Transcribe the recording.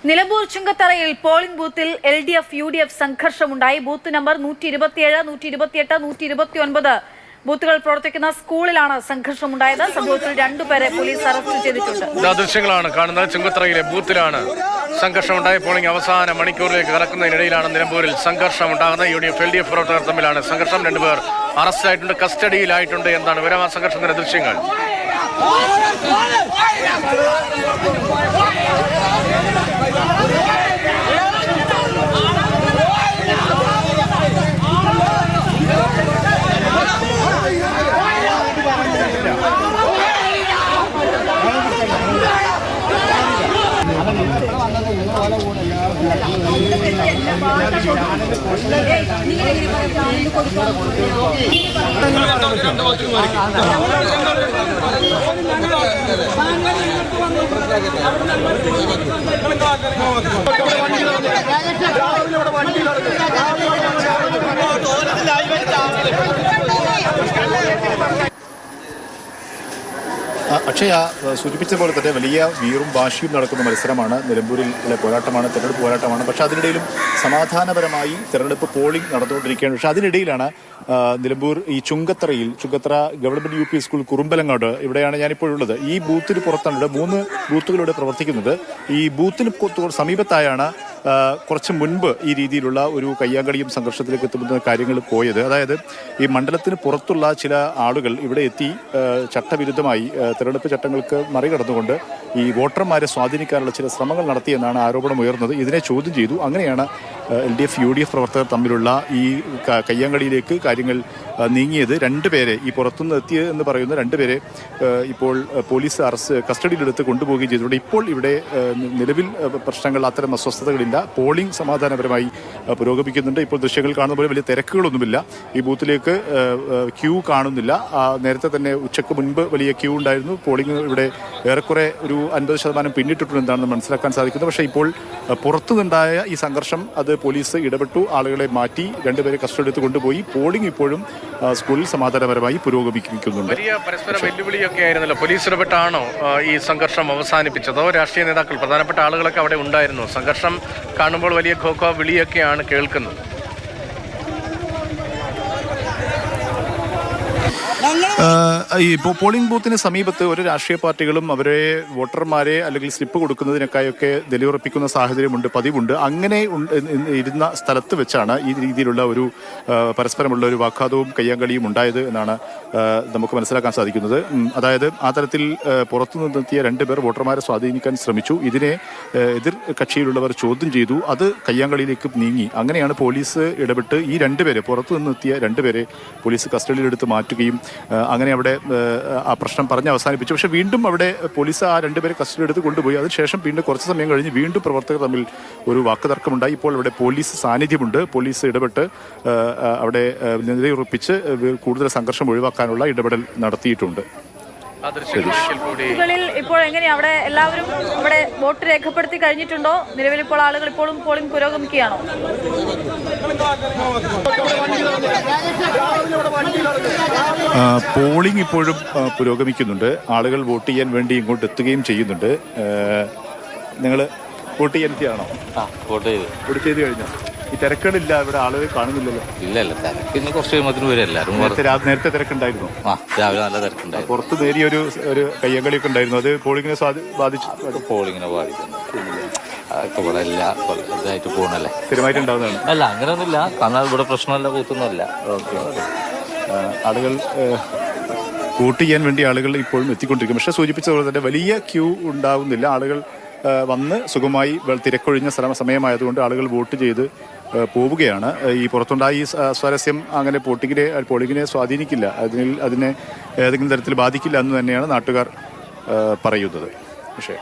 നിലമ്പൂർ ചുങ്കത്തറയിൽ പോളിംഗ് ബൂത്തിൽ LDF UDF സംഘർഷമുണ്ടായി. ബൂത്ത് നമ്പർ 127, 128, 129 ബൂത്തുകൾ പ്രവർത്തിക്കുന്ന സ്കൂളിലാണ് സംഘർഷമുണ്ടായത്. സംഭവത്തിൽ 2 പേരെ പോലീസ് അറസ്റ്റ് ചെയ്തിട്ടുണ്ട്. ദൃശ്യങ്ങളാണ് കാണുന്നത്. ചുങ്കത്തറയിലെ ബൂത്തിലാണ് സംഘർഷമുണ്ടായ. പോളിംഗ് അവസാന മണിക്കൂറിലേക്ക് കടക്കുന്നതിനിടയിലാണ് നിലമ്പൂരിൽ സംഘർഷം ഉണ്ടാകുന്നത്. UDF LDF പ്രവർത്തകർ തമ്മിലാണ് സംഘർഷം. 2 പേർ അറസ്റ്റിലായിട്ടുണ്ട്, കസ്റ്റഡിയിലായിട്ടുണ്ട് എന്നാണ് വിവരം. ആ സംഘർഷത്തിന്റെ ദൃശ്യങ്ങൾ അക്ഷയ സൂചിപ്പിച്ച പോലെ തന്നെ വലിയ വീറും വാശിയും നടക്കുന്ന മത്സരമാണ്. നിലമ്പൂരിലെ പോരാട്ടമാണ്, തെരഞ്ഞെടുപ്പ് പോരാട്ടമാണ്. പക്ഷെ അതിനിടയിലും സമാധാനപരമായി തെരഞ്ഞെടുപ്പ് പോളിംഗ് നടന്നുകൊണ്ടിരിക്കുകയാണ്. പക്ഷെ അതിനിടയിലാണ് നിലമ്പൂർ ഈ ചുങ്കത്തറ ഗവൺമെന്റ് UP സ്കൂൾ കുറുമ്പലങ്ങാട്, ഇവിടെയാണ് ഞാനിപ്പോഴുള്ളത്. ഈ ബൂത്തിന് പുറത്താണ് 3 ബൂത്തുകളിവിടെ പ്രവർത്തിക്കുന്നത്. ഈ ബൂത്തിന് സമീപത്തായാണ് കുറച്ച് മുൻപ് ഈ രീതിയിലുള്ള ഒരു കയ്യാങ്കളിയും സംഘർഷത്തിലേക്ക് എത്തുന്ന കാര്യങ്ങൾ പോയത്. അതായത് ഈ മണ്ഡലത്തിന് പുറത്തുള്ള ചില ആളുകൾ ഇവിടെ എത്തി ചട്ടവിരുദ്ധമായി തെരഞ്ഞെടുപ്പ് ചട്ടങ്ങൾക്ക് മറികടന്നുകൊണ്ട് ഈ വോട്ടർമാരെ സ്വാധീനിക്കാനുള്ള ചില ശ്രമങ്ങൾ നടത്തിയെന്നാണ് ആരോപണം ഉയർന്നത്. ഇതിനെ ചോദ്യം ചെയ്തു. അങ്ങനെയാണ് LDF UDF പ്രവർത്തകർ തമ്മിലുള്ള ഈ കയ്യാങ്കളിയിലേക്ക് കാര്യങ്ങൾ നീങ്ങിയത്. 2 പേരെ ഈ പുറത്തുനിന്ന് എത്തിയെന്ന് പറയുന്ന 2 പേരെ ഇപ്പോൾ പോലീസ് കസ്റ്റഡിയിലെടുത്ത് കൊണ്ടുപോവുകയും ചെയ്തിട്ടുണ്ട്. ഇപ്പോൾ ഇവിടെ നിലവിൽ പ്രശ്നങ്ങൾ, അത്തരം അസ്വസ്ഥതകളില്ല. പോളിംഗ് സമാധാനപരമായി പുരോഗമിക്കുന്നുണ്ട്. ഇപ്പോൾ ദൃശ്യങ്ങൾ കാണുന്ന പോലെ വലിയ തിരക്കുകളൊന്നുമില്ല. ഈ ബൂത്തിലേക്ക് ക്യൂ കാണുന്നില്ല. നേരത്തെ തന്നെ ഉച്ചയ്ക്ക് മുൻപ് വലിയ ക്യൂ ഉണ്ടായിരുന്നു. പോളിംഗ് ഇവിടെ ഏറെക്കുറെ ഒരു 50% പിന്നിട്ടിട്ടുണ്ടെന്നാണ് മനസ്സിലാക്കാൻ സാധിക്കുന്നത്. പക്ഷേ ഇപ്പോൾ പുറത്തുനിന്നുണ്ടായ ഈ സംഘർഷം, അത് പോലീസ് ഇടപെട്ടു, ആളുകളെ മാറ്റി 2 പേരെ കസ്റ്റഡി എടുത്ത് കൊണ്ടുപോയി. പോളിംഗ് ഇപ്പോഴും സ്കൂളിൽ സമാധാനപരമായി പുരോഗമിക്കുന്നുണ്ട്. വലിയ പരസ്പര വെല്ലുവിളിയൊക്കെ ആയിരുന്നല്ലോ. പോലീസ് ഇടപെട്ടാണോ ഈ സംഘർഷം അവസാനിപ്പിച്ചതോ? രാഷ്ട്രീയ നേതാക്കൾ, പ്രധാനപ്പെട്ട ആളുകളൊക്കെ അവിടെ ഉണ്ടായിരുന്നു. സംഘർഷം കാണുമ്പോൾ വലിയ ഖോഖോ വിളിയൊക്കെയാണ് കേൾക്കുന്നത്. ഇപ്പോൾ പോളിംഗ് ബൂത്തിന് സമീപത്ത് ഒരു രാഷ്ട്രീയ പാർട്ടികളും അവരെ വോട്ടർമാരെ അല്ലെങ്കിൽ സ്ലിപ്പ് കൊടുക്കുന്നതിനൊക്കെയൊക്കെ നിലയുറപ്പിക്കുന്ന സാഹചര്യമുണ്ട്, പതിവുണ്ട്. അങ്ങനെ ഇരുന്ന സ്ഥലത്ത് വെച്ചാണ് ഈ രീതിയിലുള്ള ഒരു പരസ്പരമുള്ള ഒരു വാഗ്വാദവും കയ്യാങ്കളിയും ഉണ്ടായത് എന്നാണ് നമുക്ക് മനസ്സിലാക്കാൻ സാധിക്കുന്നത്. അതായത് ആ തരത്തിൽ പുറത്തു നിന്നെത്തിയ 2 പേർ വോട്ടർമാരെ സ്വാധീനിക്കാൻ ശ്രമിച്ചു. ഇതിനെ എതിർ കക്ഷിയിലുള്ളവർ ചോദ്യം ചെയ്തു. അത് കയ്യാങ്കളിയിലേക്ക് നീങ്ങി. അങ്ങനെയാണ് പോലീസ് ഇടപെട്ട് ഈ 2 പേരെ, പുറത്തു നിന്നെത്തിയ 2 പേരെ പോലീസ് കസ്റ്റഡിയിലെടുത്ത് മാറ്റുകയും അങ്ങനെ അവിടെ ആ പ്രശ്നം പറഞ്ഞ് അവസാനിപ്പിച്ചു. പക്ഷെ വീണ്ടും അവിടെ പോലീസ് ആ 2 പേരെ കസ്റ്റഡി എടുത്ത് കൊണ്ടുപോയി. അതിനുശേഷം പിന്നെ കുറച്ച് സമയം കഴിഞ്ഞ് വീണ്ടും പ്രവർത്തകർ തമ്മിൽ ഒരു വാക്കുതർക്കമുണ്ടായി. ഇപ്പോൾ അവിടെ പോലീസ് സാന്നിധ്യമുണ്ട്. പോലീസ് ഇടപെട്ട് അവിടെ നിലയുറപ്പിച്ച് കൂടുതൽ സംഘർഷം ഒഴിവാക്കാനുള്ള ഇടപെടൽ നടത്തിയിട്ടുണ്ട്. ഇപ്പോൾ എങ്ങനെയാ അവിടെ എല്ലാവരും ഇവിടെ വോട്ട് രേഖപ്പെടുത്തി കഴിഞ്ഞിട്ടുണ്ടോ? നിലവിൽ ഇപ്പോൾ ആളുകൾ ഇപ്പോഴും പോളിംഗ് പുരോഗമിക്കുകയാണോ? പോളിംഗ് ഇപ്പോഴും പുരോഗമിക്കുന്നുണ്ട്. ആളുകൾ വോട്ട് ചെയ്യാൻ വേണ്ടി ഇങ്ങോട്ട് എത്തുകയും ചെയ്യുന്നുണ്ട്. നിങ്ങൾ വോട്ട് ചെയ്യാൻ എത്തിയാണോ? വോട്ട് ചെയ്ത് കഴിഞ്ഞോ? ഈ തിരക്കുകളില്ല, ഇവിടെ ആളുകൾ കാണുന്നില്ലല്ലോ. ഇല്ലല്ല, തിരക്കിന്ന് കുറച്ച് കഴിയുമ്പോൾ വരും എല്ലാവരും. നേരത്തെ തിരക്കുണ്ടായിരുന്നു? രാവിലെ നല്ല തിരക്കുണ്ടായിരുന്നു. പുറത്ത് നേരിയ ഒരു കയ്യങ്കളിയൊക്കെ ഉണ്ടായിരുന്നു. അത് പോളിംഗിനെ ബാധിച്ചു? പോളിങ്ങിനെ ബാധിക്കുന്നു. അതൊക്കെ ഇവിടെ എല്ലാ ഇതായിട്ട് പോകണല്ലേ, സ്ഥിരമായിട്ടുണ്ടാവുന്നതാണ്. അല്ല, അങ്ങനെയൊന്നുമില്ല. കാരണം ഇവിടെ പ്രശ്നമല്ല, കൂത്തൊന്നുമല്ല. ആളുകൾ വോട്ട് ചെയ്യാൻ വേണ്ടി ആളുകൾ ഇപ്പോഴും എത്തിക്കൊണ്ടിരിക്കും. പക്ഷെ സൂചിപ്പിച്ചതുപോലെ തന്നെ വലിയ ക്യൂ ഉണ്ടാവുന്നില്ല. ആളുകൾ വന്ന് സുഖമായി തിരക്കൊഴിഞ്ഞ സമയമായതുകൊണ്ട് ആളുകൾ വോട്ട് ചെയ്ത് പോവുകയാണ്. ഈ പുറത്തുണ്ടായ ഈ സ്വാരസ്യം അങ്ങനെ പോളിംഗിനെ സ്വാധീനിക്കില്ല, അതിനെ ഏതെങ്കിലും തരത്തിൽ ബാധിക്കില്ല എന്ന് തന്നെയാണ് നാട്ടുകാർ പറയുന്നത്. പക്ഷേ